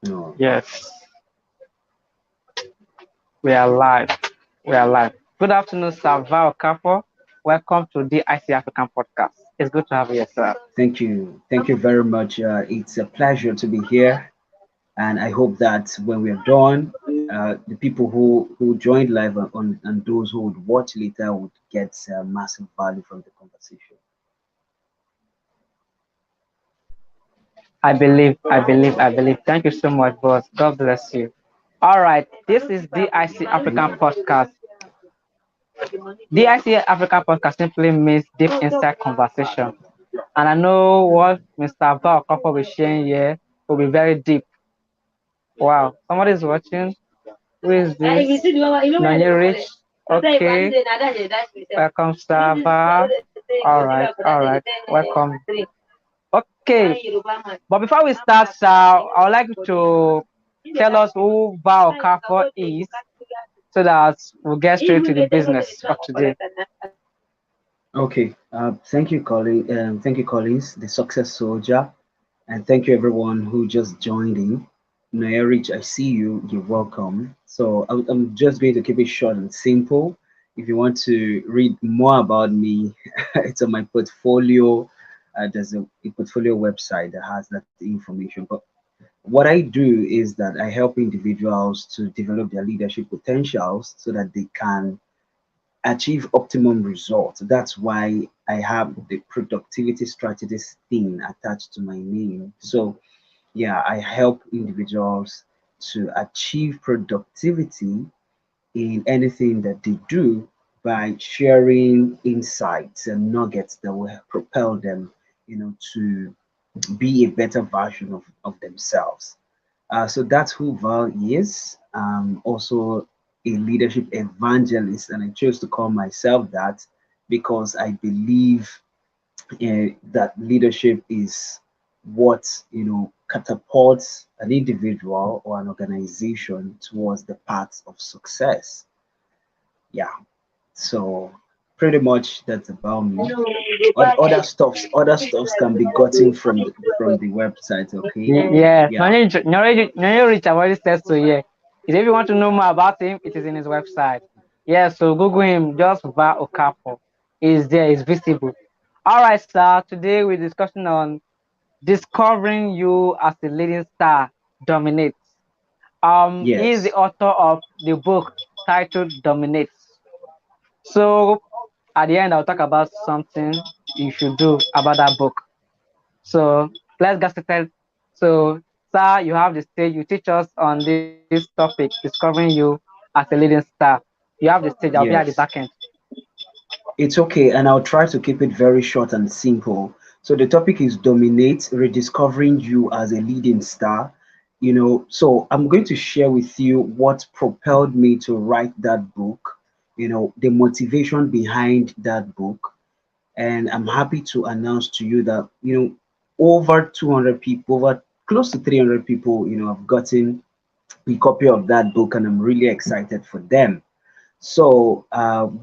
No. Yes, we are live. We are live. Good afternoon, sir. Val Okafor. Welcome to the IC African podcast. It's good to have you, sir. Thank you. Thank you very much. It's a pleasure to be here. And I hope that when we're done, the people who joined live and those who would watch later would get massive value from the conversation. I believe. Thank you so much, boss. God bless you. All right, this is the IC Thank African you. podcast. The IC African podcast simply means deep inside conversation. And I know what Mr. Val Okafor will sharing here will be very deep. Wow, somebody is watching. Who is this? Nonye Rich. Okay. Welcome, Sava. All right. Welcome. Okay. But before we start, sir, I would like you to tell us who Val Okafor is so that we'll get straight to the business of today. Okay. Thank you, Colin. Thank you, Collins, the success soldier, and thank you everyone who just joined in. Naya Rich, I see you. You're welcome. So I'm just going to keep it short and simple. If you want to read more about me, it's on my portfolio. There's a portfolio website that has that information. But what I do is that I help individuals to develop their leadership potentials so that they can achieve optimum results. That's why I have the productivity strategist thing attached to my name. So, yeah, I help individuals to achieve productivity in anything that they do by sharing insights and nuggets that will propel them, to be a better version of themselves. So that's who Val is. Also a leadership evangelist, and I chose to call myself that because I believe that leadership is what catapults an individual or an organization towards the path of success. Yeah. So pretty much that's about me. Other stuffs can be gotten from the website. Okay. Yes, Yeah. Nonye Rich already said so, yeah. If you want to know more about him, it is in his website. Yeah, so Google him, just Val Okafor. Is there, is visible. All right, sir. Today we're discussing on discovering you as a leading star dominates. He is the Yes. author of the book titled Dominates. So at the end, I'll talk about something you should do about that book. So let's get started. So, sir, you have the stage. You teach us on this topic, discovering you as a leading star. You have the stage. I'll be at the back Yes. end. It's okay, and I'll try to keep it very short and simple. So the topic is dominate, rediscovering you as a leading star. So I'm going to share with you what propelled me to write that book, the motivation behind that book. And I'm happy to announce to you that, over 200 people, over close to 300 people, have gotten a copy of that book, and I'm really excited for them. So,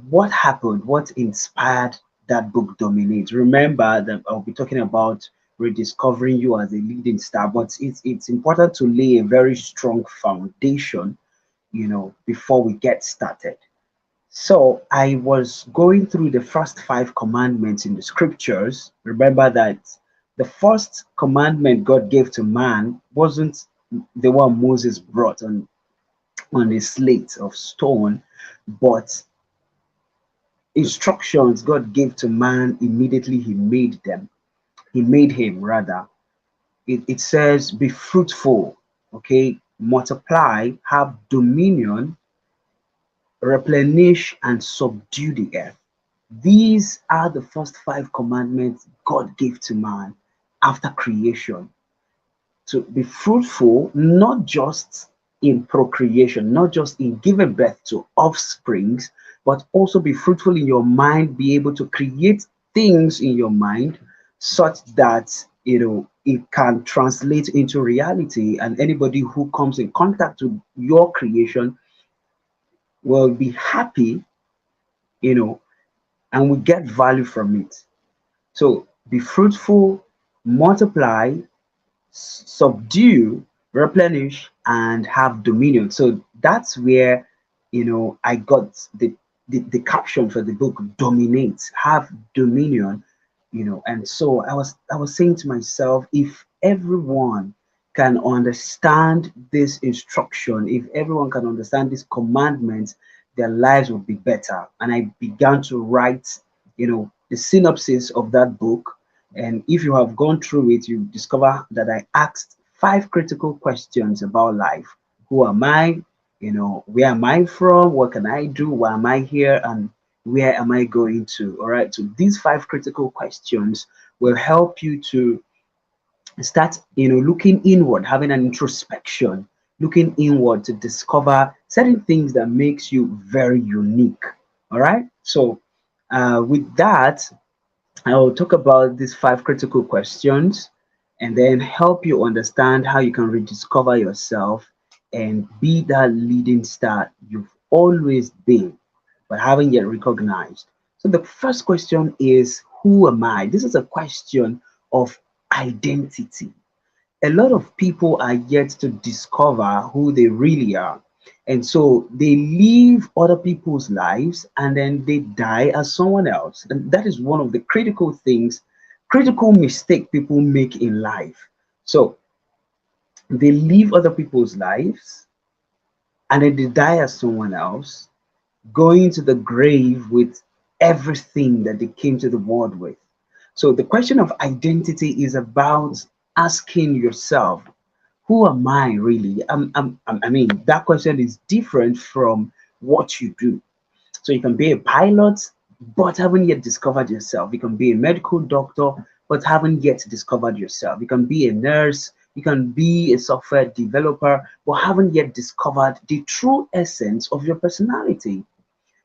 what happened? What inspired that book dominate? Remember that I'll be talking about rediscovering you as a leading star, but it's important to lay a very strong foundation, before we get started. So, I was going through the first five commandments in the scriptures. Remember that the first commandment God gave to man wasn't the one Moses brought on a slate of stone, but instructions God gave to man immediately he made them. He made him rather. It says, be fruitful, okay, multiply, have dominion, replenish, and subdue the earth. These are the first five commandments God gave to man after creation. To be fruitful, not just in procreation, not just in giving birth to offsprings, but also be fruitful in your mind, be able to create things in your mind such that it can translate into reality, and anybody who comes in contact with your creation will be happy, you know, and will get value from it. So be fruitful, multiply, subdue, replenish, and have dominion. So that's where, I got the caption for the book: dominate, have dominion. And so I was saying to myself, if everyone can understand this instruction, if everyone can understand this commandment, their lives would be better. And I began to write, the synopsis of that book. And if you have gone through it, you discover that I asked 5 critical questions about life. Who am I? Where am I from? What can I do? Why am I here? And where am I going to? All right. So these 5 critical questions will help you to start, looking inward, having an introspection, looking inward to discover certain things that makes you very unique. All right. So with that, I will talk about these 5 critical questions and then help you understand how you can rediscover yourself and be that leading star you've always been, but haven't yet recognized. So, the first question is: who am I? This is a question of identity. A lot of people are yet to discover who they really are. And so they live other people's lives and then they die as someone else. And that is one of the critical things, critical mistake people make in life. So they live other people's lives and then they die as someone else, going to the grave with everything that they came to the world with. So the question of identity is about asking yourself, who am I really? I mean, that question is different from what you do. So you can be a pilot, but haven't yet discovered yourself. You can be a medical doctor, but haven't yet discovered yourself. You can be a nurse, you can be a software developer, but haven't yet discovered the true essence of your personality.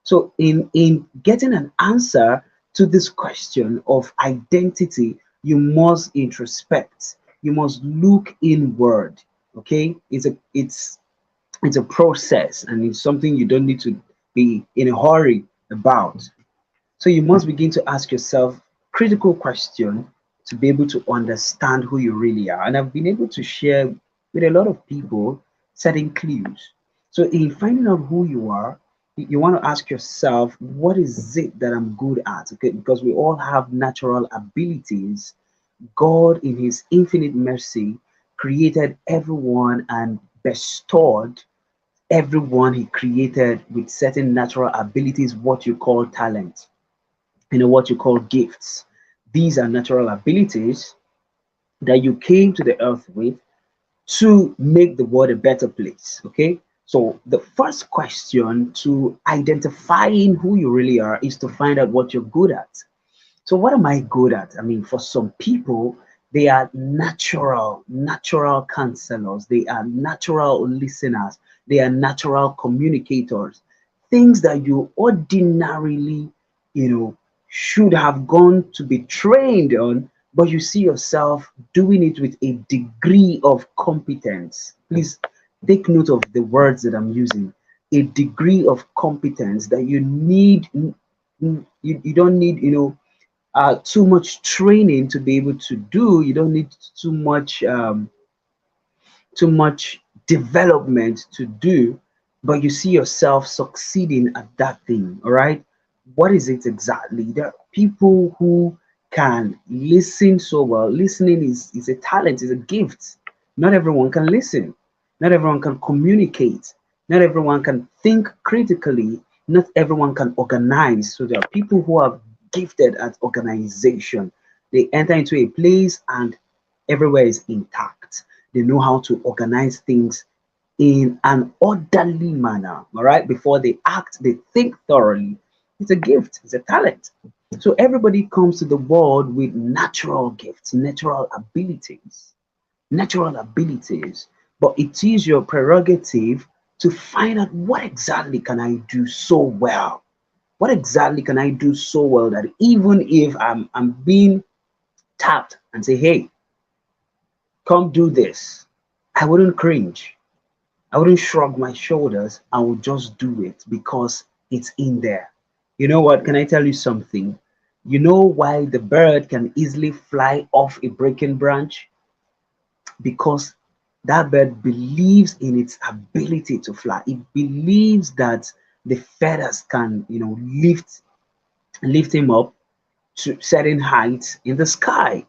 So in getting an answer to this question of identity, you must introspect. You must look inward. Okay, it's a process and it's something you don't need to be in a hurry about. So you must begin to ask yourself critical question to be able to understand who you really are. And I've been able to share with a lot of people certain clues. So in finding out who you are, you want to ask yourself, what is it that I'm good at? Okay, because we all have natural abilities. God, in His infinite mercy, created everyone and bestowed everyone He created with certain natural abilities, what you call talent, what you call gifts. These are natural abilities that you came to the earth with to make the world a better place. Okay. So the first question to identifying who you really are is to find out what you're good at. So what am I good at? I mean, for some people, they are natural counselors. They are natural listeners. They are natural communicators. Things that you ordinarily, you know, should have gone to be trained on, but you see yourself doing it with a degree of competence. Please take note of the words that I'm using. A degree of competence that you need. You don't need, too much training to be able to do. You don't need too much development to do, but you see yourself succeeding at that thing. All right. What is it exactly? There are people who can listen so well. Listening is a talent, is a gift. Not everyone can listen. Not everyone can communicate. Not everyone can think critically. Not everyone can organize. So there are people who are gifted at organization. They enter into a place and everywhere is intact. They know how to organize things in an orderly manner. All right. Before they act, they think thoroughly. It's a gift, it's a talent. So everybody comes to the world with natural gifts, natural abilities. But it is your prerogative to find out what exactly can I do so well. What exactly can I do so well that even if I'm being tapped and say, hey, come do this, I wouldn't cringe. I wouldn't shrug my shoulders. I would just do it because it's in there. You know what? Can I tell you something? You know why the bird can easily fly off a breaking branch? Because That bird believes in its ability to fly. It believes that the feathers can, lift him up to certain heights in the sky.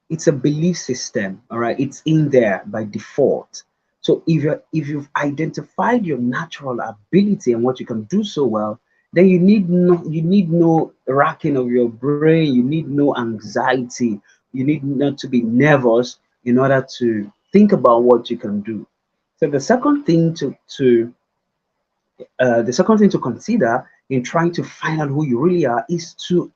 It's a belief system, all right? It's in there by default. So if you've identified your natural ability and what you can do so well, then you need no racking of your brain, you need no anxiety, you need not to be nervous in order to think about what you can do. So the second thing to consider in trying to find out who you really are is to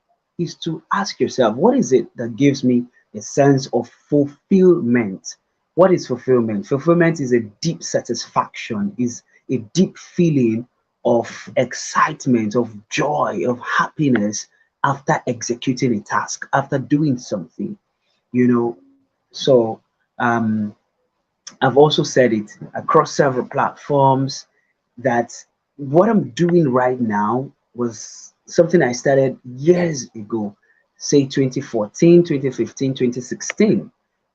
ask yourself, what is it that gives me a sense of fulfillment? What is fulfillment? Fulfillment is a deep satisfaction, is a deep feeling of excitement, of joy, of happiness after executing a task, after doing something, you know. So um I've also said it across several platforms that what I'm doing right now was something I started years ago, say 2014, 2015, 2016.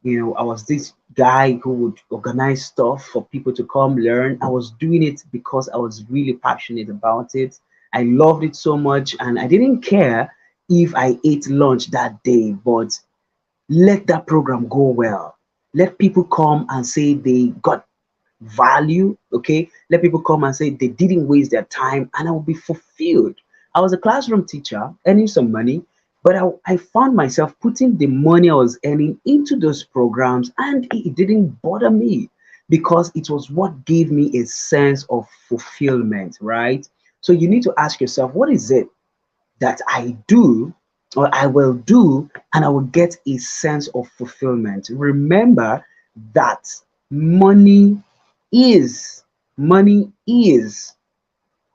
I was this guy who would organize stuff for people to come learn. I was doing it because I was really passionate about it. I loved it so much, and I didn't care if I ate lunch that day, but let that program go well. Let people come and say they got value. Okay, let people come and say they didn't waste their time, and I will be fulfilled. I was a classroom teacher earning some money, but I found myself putting the money I was earning into those programs, and it didn't bother me because it was what gave me a sense of fulfillment, right? So you need to ask yourself, what is it that I do or I will do, and I will get a sense of fulfillment. Remember that money money is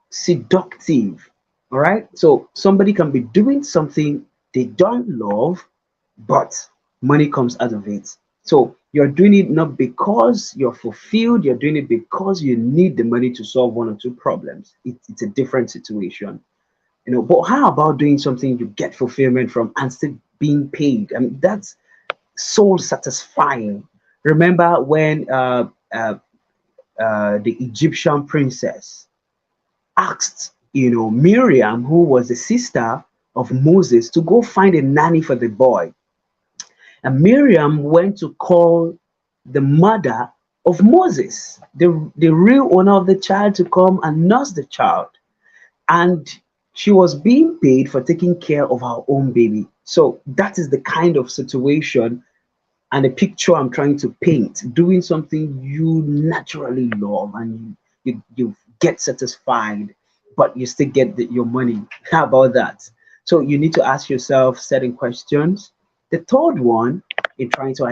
seductive. All right. So somebody can be doing something they don't love, but money comes out of it. So you're doing it not because you're fulfilled, you're doing it because you need the money to solve one or two problems. It's a different situation. But how about doing something you get fulfillment from and still being paid? I mean, that's soul satisfying. Remember when the Egyptian princess asked, Miriam, who was the sister of Moses, to go find a nanny for the boy. And Miriam went to call the mother of Moses, the real owner of the child, to come and nurse the child. And she was being paid for taking care of her own baby. So that is the kind of situation and a picture I'm trying to paint. Doing something you naturally love and you get satisfied, but you still get your money. How about that? So you need to ask yourself certain questions. The third one in trying to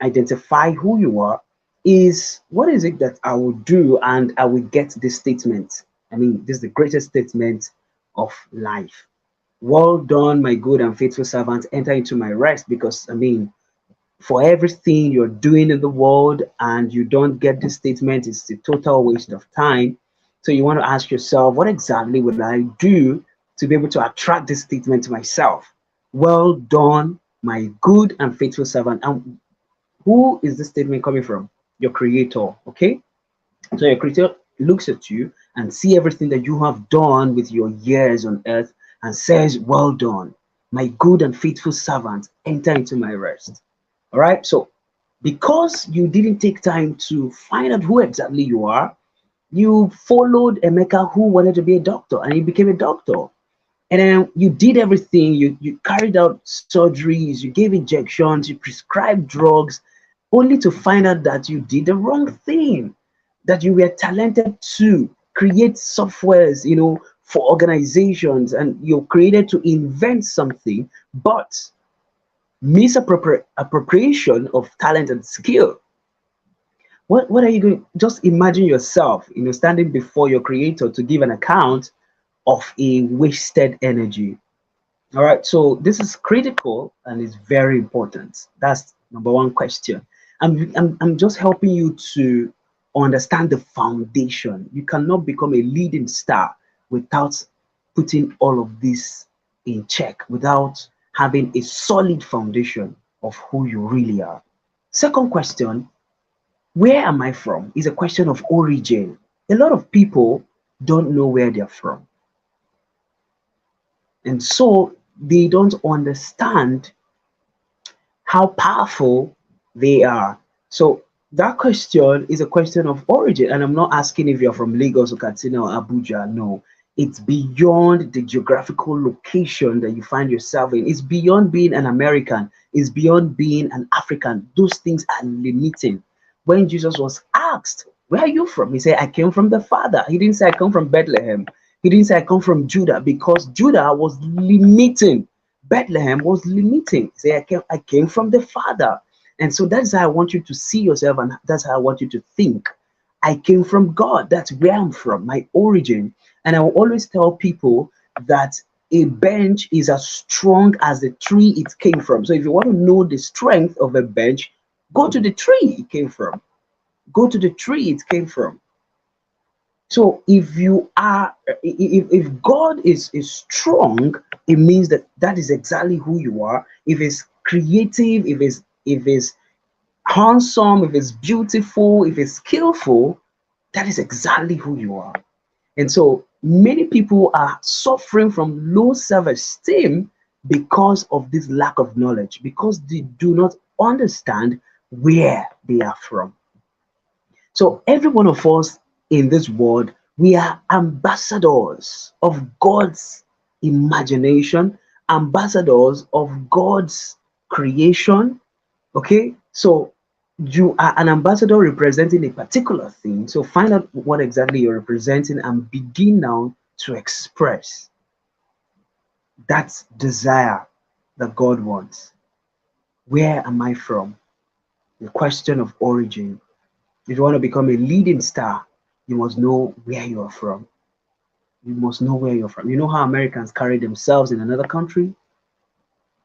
identify who you are is, what is it that I will do and I will get this statement? I mean, this is the greatest statement of life. Well done, my good and faithful servant. Enter into my rest. Because, I mean, for everything you're doing in the world and you don't get this statement, it's a total waste of time. So you want to ask yourself, what exactly would I do to be able to attract this statement to myself? Well done, my good and faithful servant. And who is this statement coming from? Your creator. Okay. So your creator looks at you and see everything that you have done with your years on earth and says, well done, my good and faithful servant, enter into my rest. All right. So because you didn't take time to find out who exactly you are, you followed Emeka, who wanted to be a doctor, and he became a doctor. And then you did everything. You carried out surgeries, you gave injections, you prescribed drugs, only to find out that you did the wrong thing, that you were talented to create softwares, for organizations, and you're created to invent something, but misappropriation of talent and skill. What are you going? Just imagine yourself, standing before your creator to give an account of a wasted energy. All right, so this is critical and it's very important. That's number one question. I'm just helping you to understand the foundation. You cannot become a leading star without putting all of this in check, without having a solid foundation of who you really are. Second question, Where am I from is a question of origin. A lot of people don't know where they're from. And so they don't understand how powerful they are. So that question is a question of origin. And I'm not asking if you're from Lagos or Katsina or Abuja. No, it's beyond the geographical location that you find yourself in. It's beyond being an American, it's beyond being an African. Those things are limiting. When Jesus was asked, "Where are you from?" He said, "I came from the Father." He didn't say, "I come from Bethlehem." He didn't say, "I come from Judah," because Judah was limiting. Bethlehem was limiting. Say, I came from the Father. And so that's how I want you to see yourself, and that's how I want you to think. I came from God. That's where I'm from, my origin. And I will always tell people that a bench is as strong as the tree it came from. So if you want to know the strength of a bench, go to the tree it came from. Go to the tree it came from. So if you are, if God is strong, it means that that is exactly who you are. If it's creative, if it's handsome, if it's beautiful, if it's skillful, that is exactly who you are. And so many people are suffering from low self-esteem because of this lack of knowledge, because they do not understand where they are from. So every one of us in this world, we are ambassadors of God's imagination, ambassadors of God's creation. Okay, so you are an ambassador representing a particular thing. So find out what exactly you're representing and begin now to express that desire that God wants. Where am I from? The question of origin. If you want to become a leading star, you must know where you are from. You must know where you're from. You know how Americans carry themselves in another country?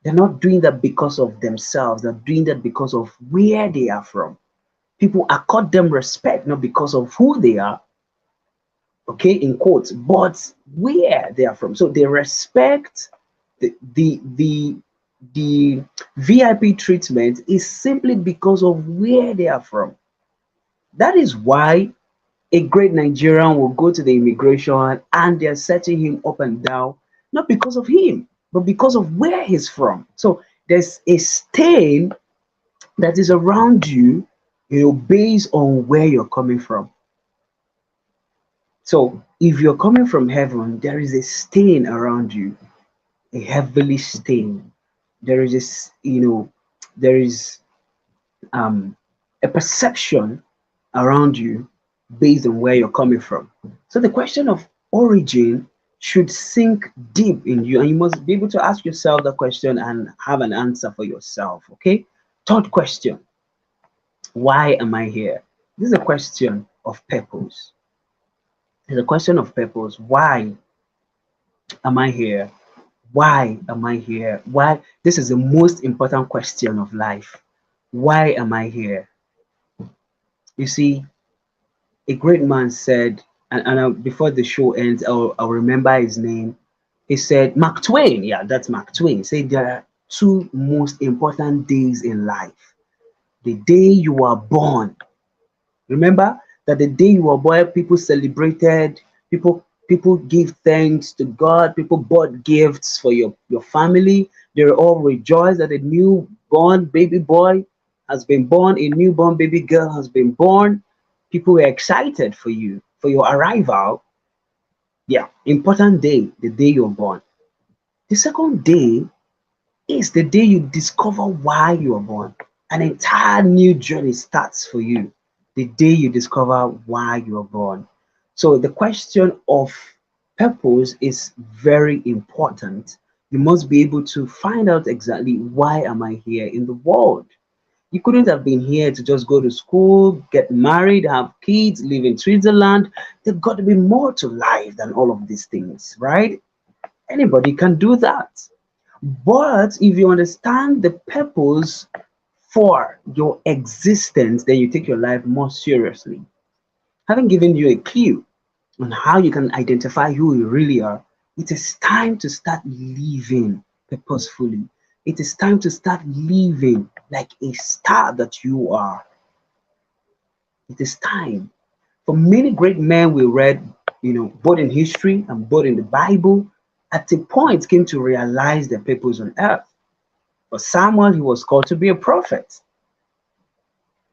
They're not doing that because of themselves, they're doing that because of where they are from. People accord them respect not because of who they are, okay, in quotes, but where they are from. So they respect the VIP treatment is simply because of where they are from. That is why a great Nigerian will go to the immigration and they're searching him up and down, not because of him, but because of where he's from. So there's a stain that is around you, based on where you're coming from. So if you're coming from heaven, there is a stain around you, a heavily stain. There is this, there is um, a perception around you based on where you're coming from. So the question of origin should sink deep in you, and you must be able to ask yourself the question and have an answer for yourself. Okay. Third question: why am I here? This is a question of purpose. It's a question of purpose. Why am I here? Why am I here? Why? This is the most important question of life. Why am I here? You see, a great man said, and before the show ends, I'll remember his name. He said, Mark Twain, yeah, that's Mark Twain, said there are two most important days in life: the day you were born. Remember that the day you were born, people celebrated, people give thanks to God, people bought gifts for your family. They were all rejoiced that a newborn baby boy has been born, a newborn baby girl has been born. People were excited for you, for your arrival. Yeah, important day, the day you're born. The second day is the day you discover why you were born. An entire new journey starts for you the day you discover why you were born. So the question of purpose is very important. You must be able to find out exactly why am I here in the world. You couldn't have been here to just go to school, get married, have kids, live in Switzerland. There's got to be more to life than all of these things, right? Anybody can do that. But if you understand the purpose for your existence, then you take your life more seriously. Having given you a clue on how you can identify who you really are, it is time to start living purposefully. It is time to start living like a star that you are. It is time. For many great men we read, both in history and both in the Bible, at a point came to realize their purpose on earth. For Samuel, he was called to be a prophet.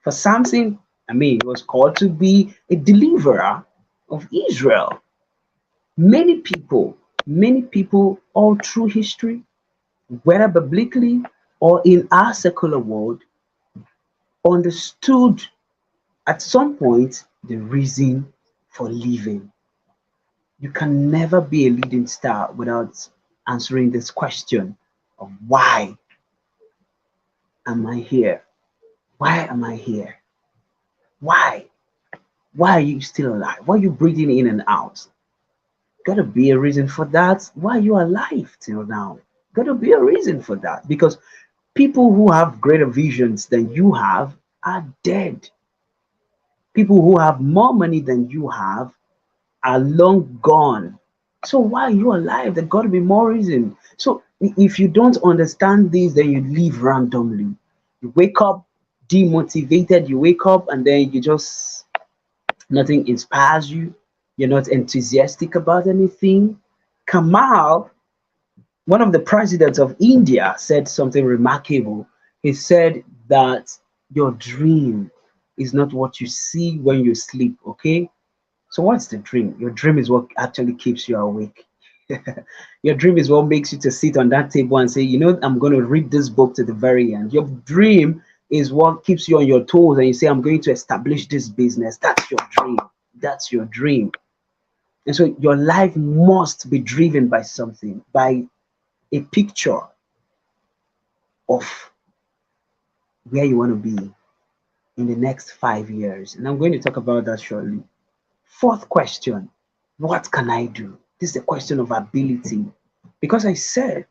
For Samson, he was called to be a deliverer of Israel. Many people all through history, whether biblically or in our secular world, understood at some point the reason for living. You can never be a leading star without answering this question of why am I here? Why am I here? Why? Why are you still alive? Why are you breathing in and out? Gotta be a reason for that. Why are you alive till now? Gotta be a reason for that. Because people who have greater visions than you have are dead. People who have more money than you have are long gone. So why are you alive? There got to be more reason. So if you don't understand this, then you live randomly. You wake up demotivated. You wake up and then you just nothing inspires you. You're not enthusiastic about anything. Kamal, one of the presidents of India, said something remarkable. He said that your dream is not what you see when you sleep, okay? So what's the dream? Your dream is what actually keeps you awake. Your dream is what makes you to sit on that table and say, I'm going to read this book to the very end. Your dream is what keeps you on your toes and you say, I'm going to establish this business. That's your dream. That's your dream. And so your life must be driven by something, by a picture of where you want to be in the next 5 years. And I'm going to talk about that shortly. Fourth question, what can I do? This is a question of ability. Because I said,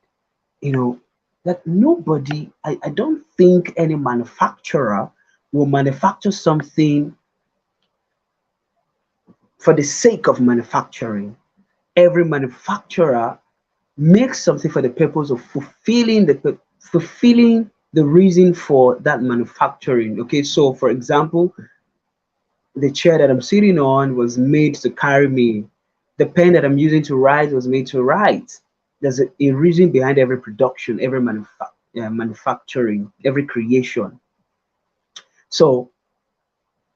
that nobody, I don't think any manufacturer will manufacture something for the sake of manufacturing. Every manufacturer makes something for the purpose of fulfilling the reason for that manufacturing. Okay, so for example, the chair that I'm sitting on was made to carry me. The pen that I'm using to write was made to write. There's a reason behind every production, every manufacturing, every creation. So,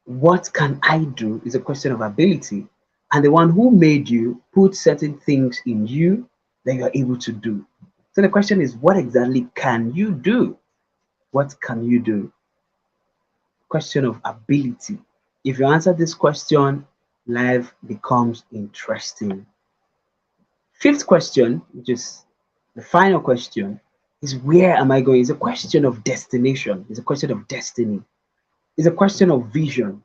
what can I do is a question of ability. And the one who made you put certain things in you that you are able to do. So, the question is, what exactly can you do? What can you do? Question of ability. If you answer this question, life becomes interesting. Fifth question, which is the final question, is where am I going? It's a question of destination. It's a question of destiny. It's a question of vision.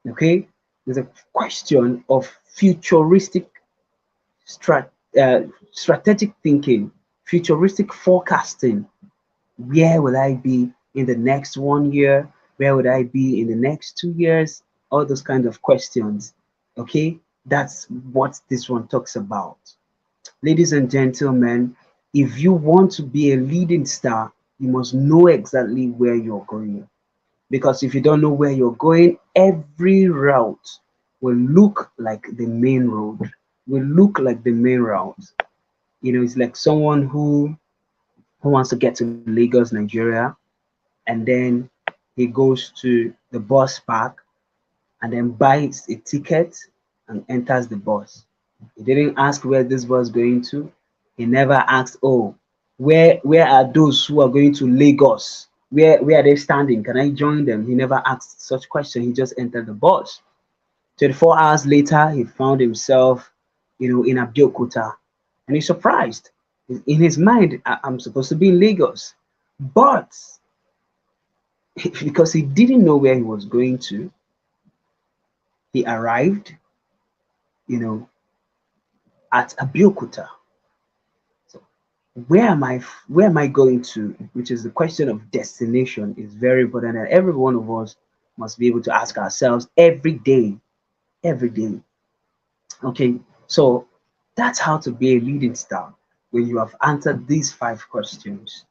Okay? It's a question of futuristic strat, uh, strategic thinking, futuristic forecasting. Where will I be in the next 1 year? Where would I be in the next 2 years? All those kinds of questions. Okay, that's what this one talks about. Ladies and gentlemen, if you want to be a leading star, you must know exactly where you're going. Because if you don't know where you're going, every route will look like the main road, will look like the main route. It's like someone who wants to get to Lagos, Nigeria, and then he goes to the bus park and then buys a ticket and enters the bus. He didn't ask where this bus going to. He never asked, oh, where are those who are going to Lagos? Where are they standing? Can I join them? He never asked such question. He just entered the bus. 24 hours later, he found himself, in Abeokuta, and he's surprised. In his mind, I'm supposed to be in Lagos, but because he didn't know where he was going to, he arrived, you know, at Abeokuta. So where am I going to? Which is the question of destination is very important, and every one of us must be able to ask ourselves every day, every day. Okay, so that's how to be a leading star. When you have answered these five questions,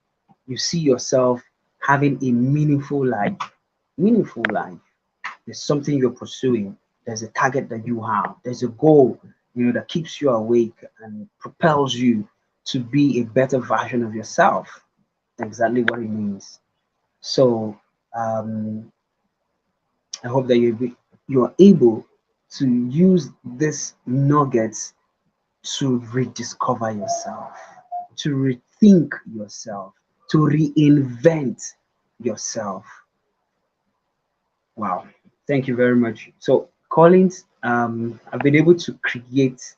you see yourself having a meaningful life. Meaningful life. There's something you're pursuing. There's a target that you have. There's a goal, that keeps you awake and propels you to be a better version of yourself. Exactly what it means. So um, I hope that you're able to use this nuggets to rediscover yourself, to rethink yourself, to reinvent yourself. Wow. Thank you very much. So, Collins, I've been able to create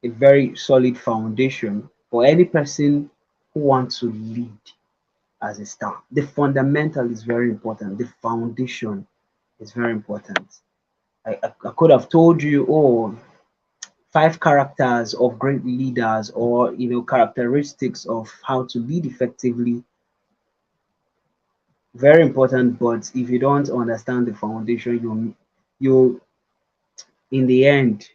a very solid foundation for any person who wants to lead as a star. The fundamental is very important. The foundation is very important. I could have told you, oh, five characters of great leaders, or characteristics of how to lead effectively. Very important, but if you don't understand the foundation, you in the end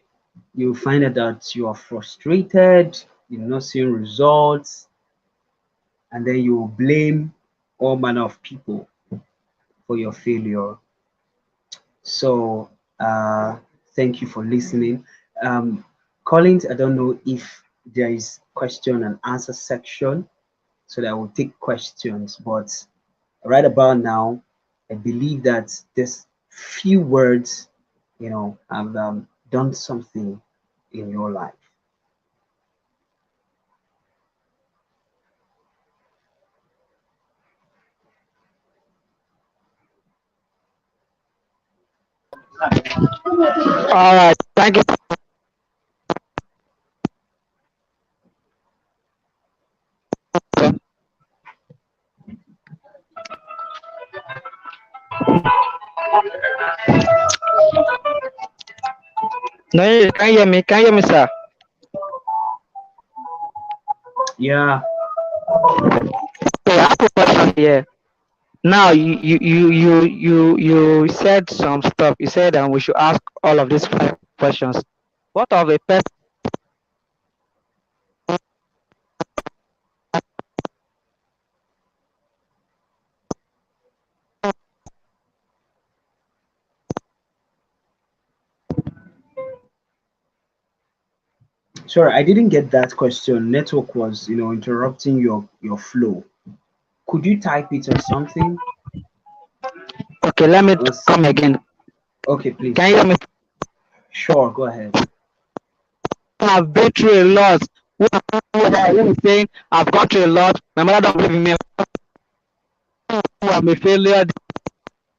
you'll find out that you are frustrated, you're not seeing results, and then you will blame all manner of people for your failure. So thank you for listening. Collins, I don't know if there is question and answer section, so that I will take questions. But right about now, I believe that this few words, have done something in your life. All right, thank you. No, you can hear me. Can you hear me, sir? Yeah. So I have a question here. Now you said some stuff. You said we should ask all of these five questions. What of a person? Sorry, I didn't get that question. Network was, interrupting your flow. Could you type it or something? Okay, let me Or come send again. me. Okay, Can please. you hear me? Sure, go ahead. I've been through a lot. Who is saying I've gone through a lot? My mother don't believe in me. I'm a failure.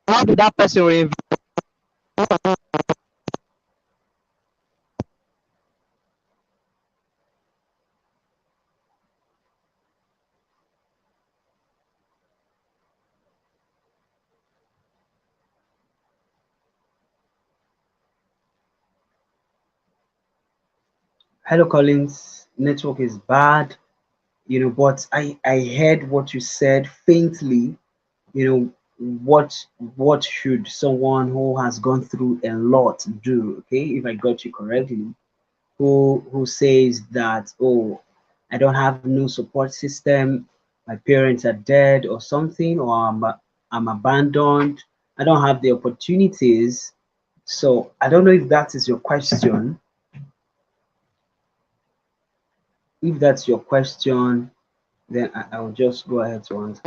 How did that person reinvent? Hello, Collins. Network is bad, but I heard what you said faintly. You know, what what should someone who has gone through a lot do? Okay, if I got you correctly, who says that, oh, I don't have no support system, my parents are dead or something, or I'm abandoned, I don't have the opportunities. So I don't know if that is your question. If that's your question, then I will just go ahead to answer.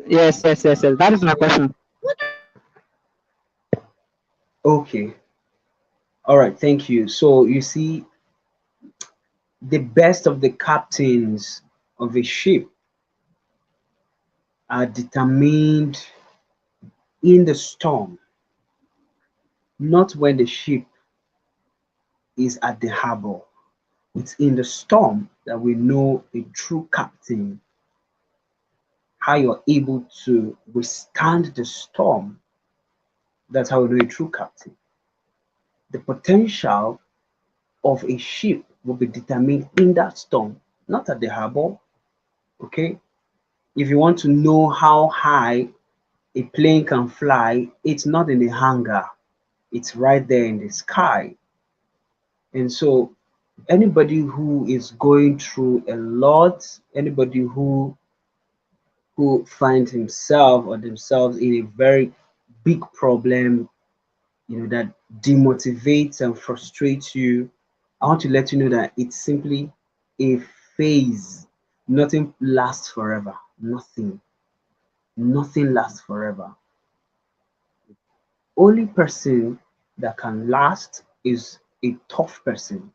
Yes. That is my question. Okay. All right. Thank you. So you see, the best of the captains of a ship are determined in the storm, not when the ship is at the harbor. It's in the storm that we know a true captain, how you're able to withstand the storm. That's how we know a true captain. The potential of a ship will be determined in that storm, not at the harbor. Okay. If you want to know how high a plane can fly, it's not in the hangar, it's right there in the sky. And so, anybody who is going through a lot, anybody who finds himself or themselves in a very big problem, that demotivates and frustrates you, I want to let you know that it's simply a phase. Nothing lasts forever. Nothing lasts forever. Only person that can last is a tough person,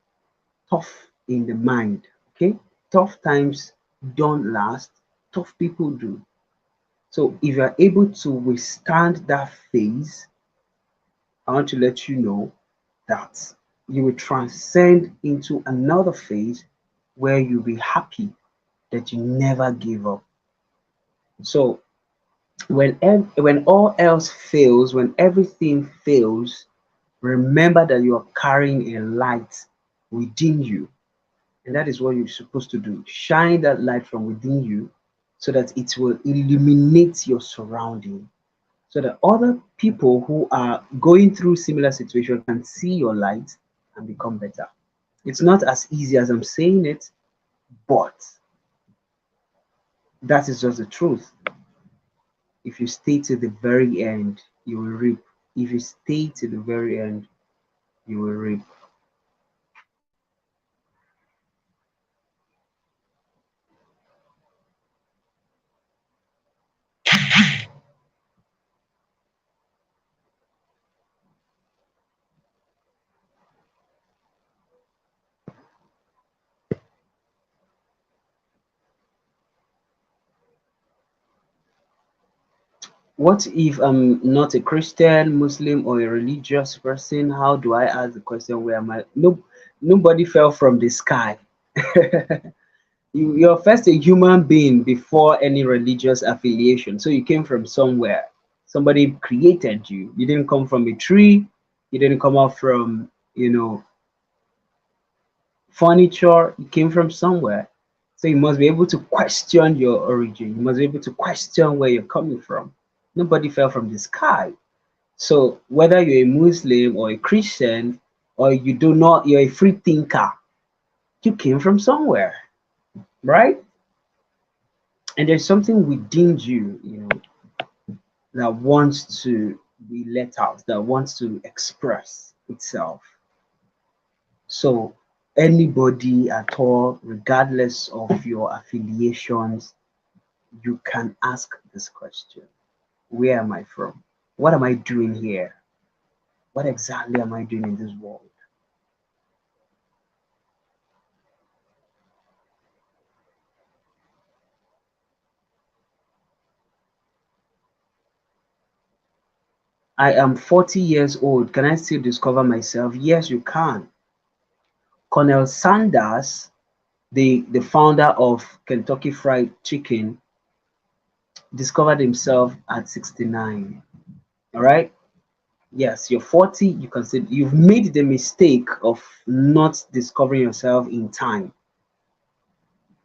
tough in the mind. Okay, tough times don't last. Tough people do. So if you are able to withstand that phase, I want to let you know that you will transcend into another phase where you'll be happy that you never gave up. So when all else fails, when everything fails, remember that you are carrying a light within you, and that is what you're supposed to do. Shine that light from within you so that it will illuminate your surrounding, so that other people who are going through similar situation can see your light and become better. It's not as easy as I'm saying it, but that is just the truth. If you stay to the very end, you will reap. If you stay to the very end, you will reap. What if I'm not a Christian, Muslim, or a religious person? How do I ask the question, where am I? No, nobody fell from the sky. You're first a human being before any religious affiliation. So you came from somewhere. Somebody created you. You didn't come from a tree. You didn't come out from, furniture. You came from somewhere. So you must be able to question your origin. You must be able to question where you're coming from. Nobody fell from the sky. So whether you're a Muslim or a Christian, or you do not, you're a free thinker, you came from somewhere, right? And there's something within you, that wants to be let out, that wants to express itself. So anybody at all, regardless of your affiliations, you can ask this question: where am I from? What am I doing here? What exactly am I doing in this world? I am 40 years old. Can I still discover myself? Yes, you can. Colonel Sanders, the founder of Kentucky Fried Chicken, discovered himself at 69. All right. Yes, you're 40. You can say you've made the mistake of not discovering yourself in time.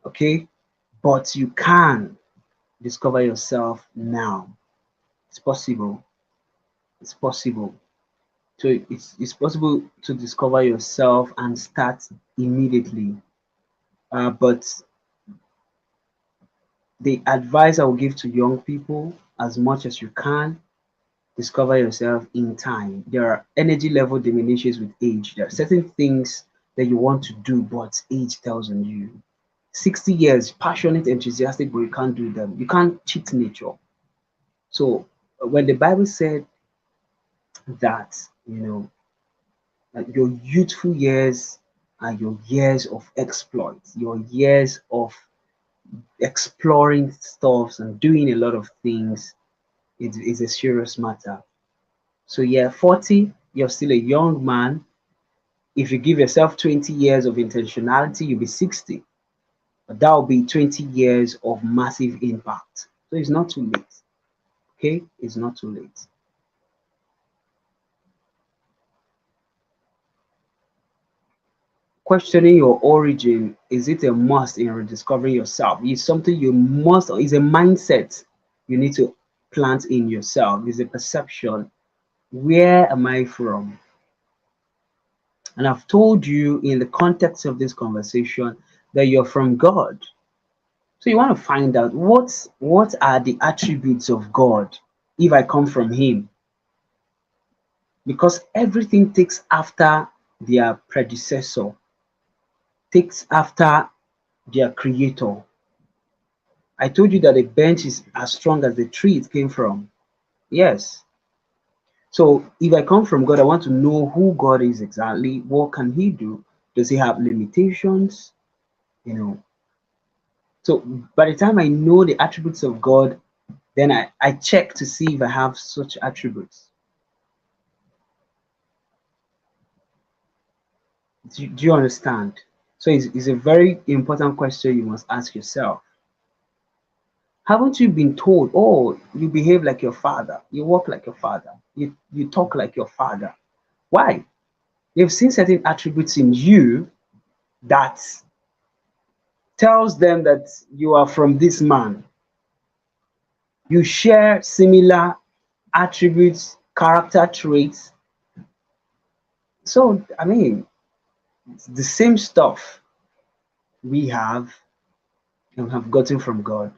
Okay. But you can discover yourself now. It's possible. It's possible. So it's possible to discover yourself and start immediately. But the advice I will give to young people, as much as you can, discover yourself in time. There are energy level diminishes with age. There are certain things that you want to do, but age tells on you. 60 years, passionate, enthusiastic, but you can't do them. You can't cheat nature. So when the Bible said that, that your youthful years are your years of exploits, your years of exploring stuff and doing a lot of things, it is a serious matter. So yeah, 40, you're still a young man. If you give yourself 20 years of intentionality, you'll be 60. But that will be 20 years of massive impact. So it's not too late. Okay? It's not too late. Questioning your origin, is it a must in rediscovering yourself? It's something you must, it's a mindset you need to plant in yourself. It's a perception. Where am I from? And I've told you in the context of this conversation that you're from God. So you want to find out what are the attributes of God if I come from Him. because everything takes after their predecessor, takes after their creator. I told you that a bench is as strong as the tree it came from. Yes. So if I come from God, I want to know who God is exactly. What can He do? Does He have limitations? You know. So by the time I know the attributes of God, then I check to see if I have such attributes. Do you understand? So it's a very important question you must ask yourself. Haven't you been told, oh, you behave like your father, you walk like your father, you talk like your father? Why? You've seen certain attributes in you that tells them that you are from this man. You share similar attributes, character traits. So, I mean, it's the same stuff we have and have gotten from God.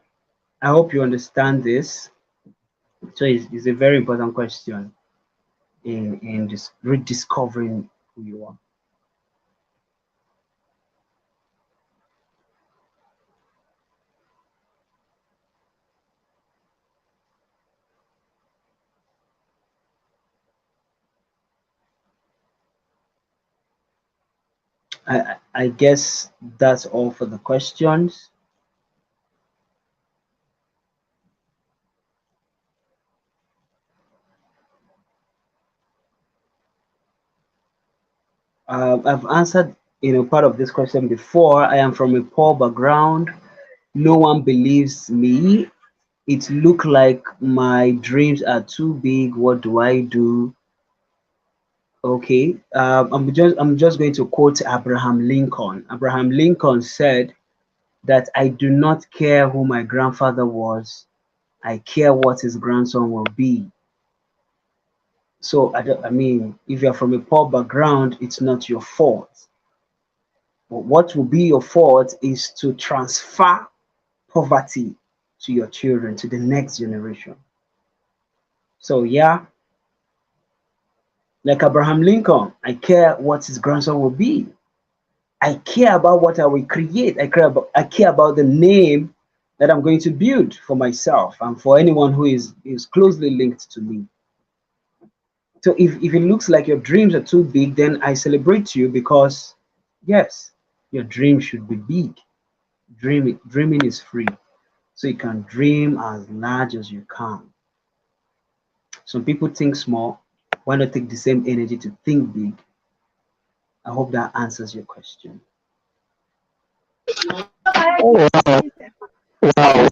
I hope you understand this. So, it's a very important question in just rediscovering who you are. I guess that's all for the questions. I've answered part of this question before. I am from a poor background. No one believes me. It look like my dreams are too big. What do I do? Okay, I'm just going to quote Abraham Lincoln. Abraham Lincoln said that I do not care who my grandfather was. I care what his grandson will be. So I mean, if you're from a poor background, it's not your fault. But what will be your fault is to transfer poverty to your children, to the next generation. So yeah, like Abraham Lincoln, I care what his grandson will be. I care about what I will create. I care about the name that I'm going to build for myself and for anyone who is closely linked to me. So if it looks like your dreams are too big, then I celebrate you because yes, your dream should be big. Dreaming is free. So you can dream as large as you can. Some people think small. Why not take the same energy to think big? I hope that answers your question. Oh, wow.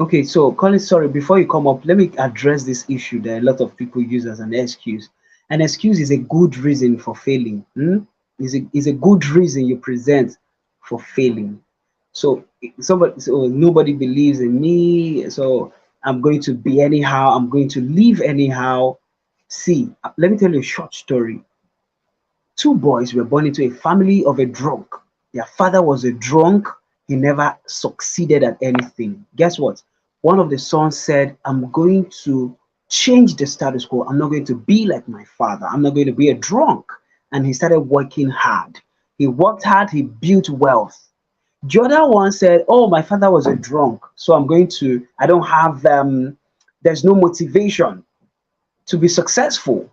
Okay, so Colin, sorry, before you come up, let me address this issue that a lot of people use as an excuse. An excuse is a good reason for failing. Is a good reason you present for failing. So so nobody believes in me, so I'm going to be anyhow, I'm going to live anyhow. See, let me tell you a short story. Two boys were born into a family of a drunk. Their father was a drunk. He never succeeded at anything. Guess what? One of the sons said, I'm going to change the status quo. I'm not going to be like my father. I'm not going to be a drunk. And he started working hard. He worked hard, he built wealth. The other one said, oh, my father was a drunk. So I don't have, there's no motivation to be successful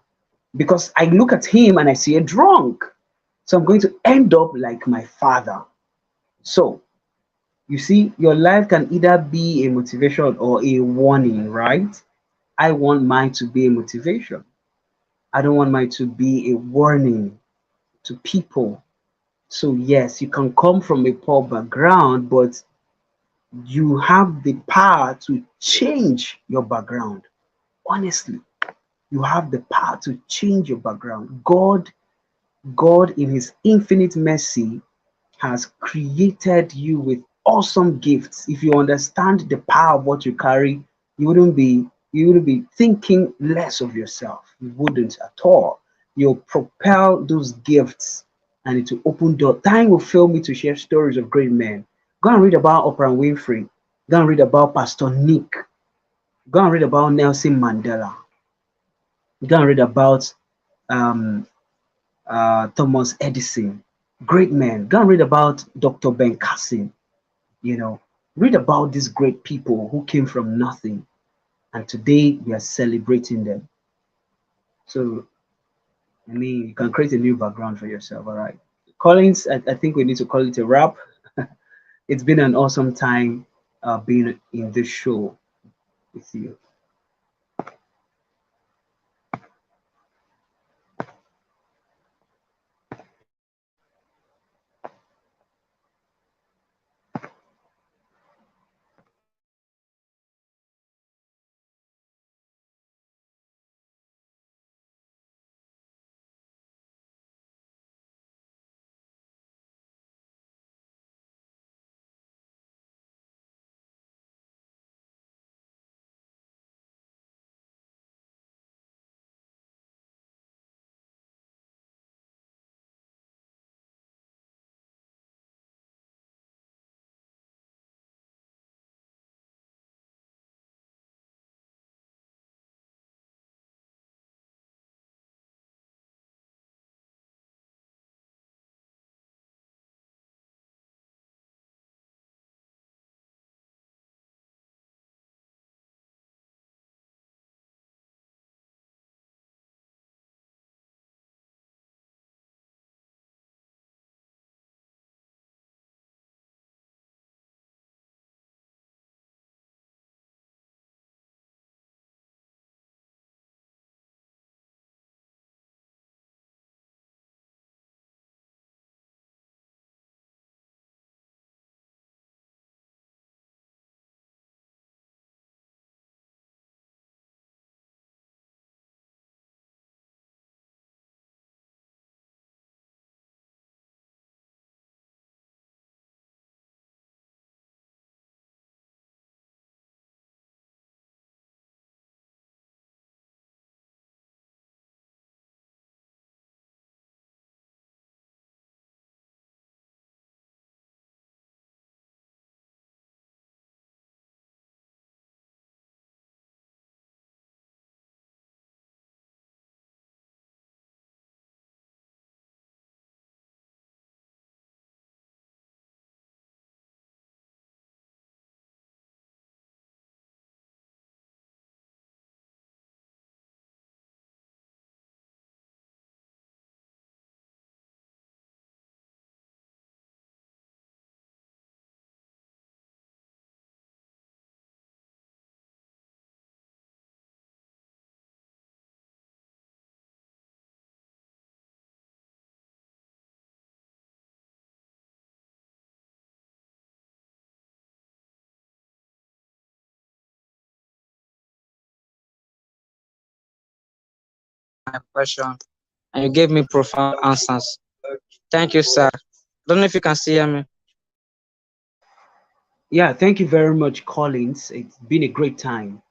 because I look at him and I see a drunk. So I'm going to end up like my father. So you see, your life can either be a motivation or a warning, right? I want mine to be a motivation. I don't want mine to be a warning to people. So yes, you can come from a poor background, but you have the power to change your background. Honestly, you have the power to change your background. God in his infinite mercy has created you with awesome gifts. If you understand the power of what you carry, you You will be thinking less of yourself. You wouldn't at all. You'll propel those gifts and it will open door. Time will fail me to share stories of great men. Go and read about Oprah Winfrey. Go and read about Pastor Nick. Go and read about Nelson Mandela. Go and read about um, Thomas Edison. Great men. Go and read about Dr. Ben Carson. You know, read about these great people who came from nothing and today we are celebrating them. So, I mean, you can create a new background for yourself. All right. Collins, I think we need to call it a wrap. It's been an awesome time being in this show with you. My question, and you gave me profound answers. Thank you, sir. Don't know if you can see me. Yeah, thank you very much, Collins. It's been a great time.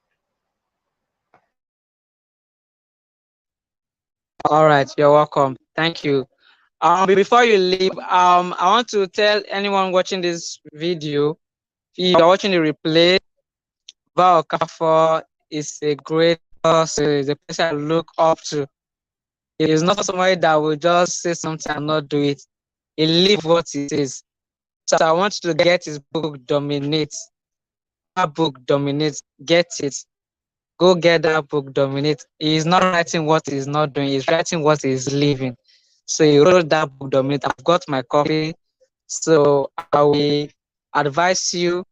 All right, you're welcome. Thank you. Before you leave, I want to tell anyone watching this video, if you're watching the replay, Val Okafor is a great person, is a person I look up to. He is not somebody that will just say something and not do it. He live what he says. So I want you to get his book, Dominate. That book, Dominate. Get it. Go get that book, Dominate. He is not writing what he's not doing. He's writing what he's living. So he wrote that book, Dominate. I've got my copy. So I will advise you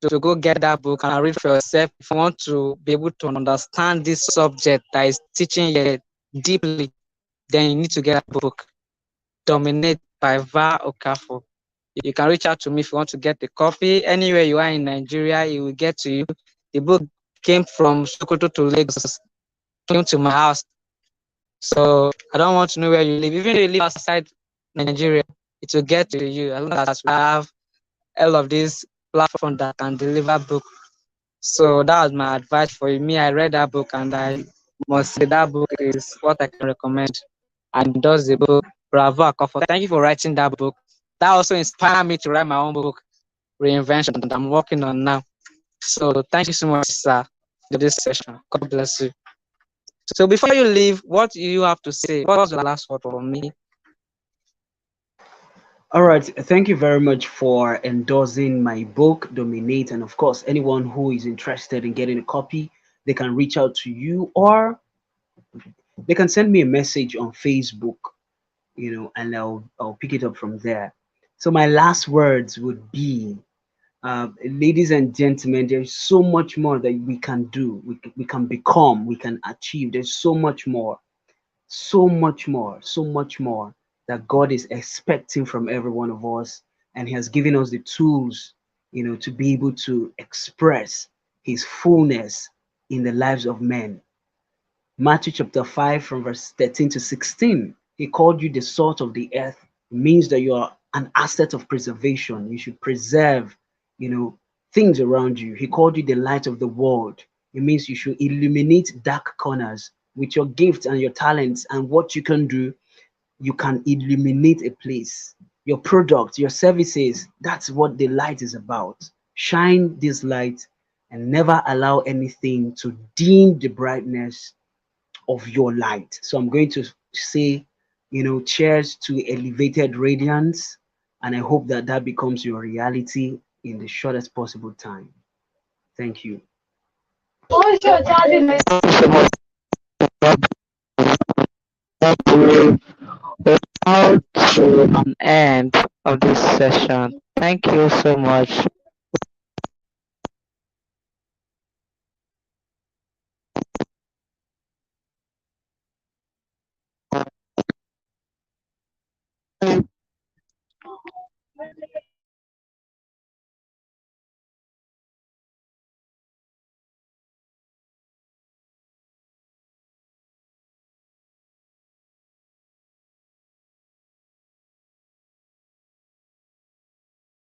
to go get that book and read for yourself if you want to be able to understand this subject that is teaching you deeply. Then you need to get a book, Dominate by Val Okafor. You can reach out to me if you want to get the copy. Anywhere you are in Nigeria, it will get to you. The book came from Sokoto to Lagos, came to my house. So I don't want to know where you live. Even if you live outside Nigeria, it will get to you as long as we have all of these platforms that can deliver book. So that was my advice for you. Me, I read that book and I must say that book is what I can recommend. And does the book. Bravo, Akafor. Thank you for writing that book. That also inspired me to write my own book, Reinvention, that I'm working on now. So thank you so much, sir, for this session. God bless you. So before you leave, what do you have to say? What's the last word for me? All right, thank you very much for endorsing my book, Dominate. And of course, anyone who is interested in getting a copy, they can reach out to you or they can send me a message on Facebook, and I'll pick it up from there. So my last words would be, ladies and gentlemen, there's so much more that we can do, we can become, we can achieve. There's so much more, so much more, so much more that God is expecting from every one of us, and He has given us the tools, to be able to express His fullness in the lives of men. Matthew chapter 5 from verse 13 to 16. He called you the salt of the earth. It means that you are an asset of preservation. You should preserve, things around you. He called you the light of the world. It means you should illuminate dark corners with your gifts and your talents and what you can do. You can illuminate a place. Your products, your services, that's what the light is about. Shine this light and never allow anything to dim the brightness of your light. So I'm going to say, cheers to elevated radiance. And I hope that that becomes your reality in the shortest possible time. Thank you. Out to an end of this session. Thank you so much.